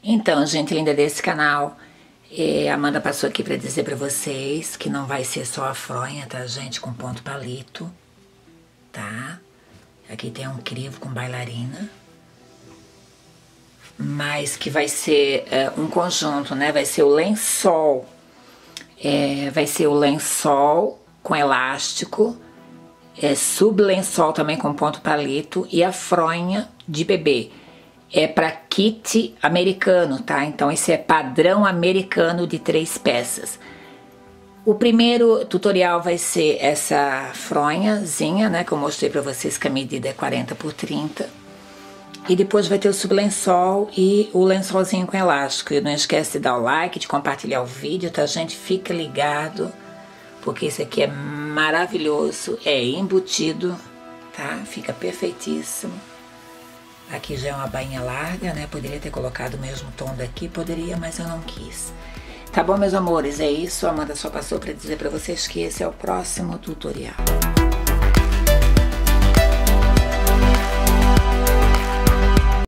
Então, gente linda desse canal, a Amanda passou aqui para dizer para vocês que não vai ser só a fronha, tá, gente, com ponto palito, tá? Aqui tem um crivo com bailarina, mas que vai ser um conjunto, né? Vai ser o lençol, vai ser o lençol com elástico, sublençol também com ponto palito e a fronha de bebê. É para kit americano, tá? Então esse é padrão americano de 3 peças. O primeiro tutorial vai ser essa fronhazinha, né? Que eu mostrei para vocês que a medida é 40 por 30. E depois vai ter o sublençol e o lençolzinho com elástico. E não esquece de dar o like, de compartilhar o vídeo, tá, gente? Fica ligado, porque esse aqui é maravilhoso, é embutido, tá? Fica perfeitíssimo. Aqui já é uma bainha larga, né? Poderia ter colocado o mesmo tom daqui, poderia, mas eu não quis. Tá bom, meus amores? É isso. A Amanda só passou para dizer para vocês que esse é o próximo tutorial.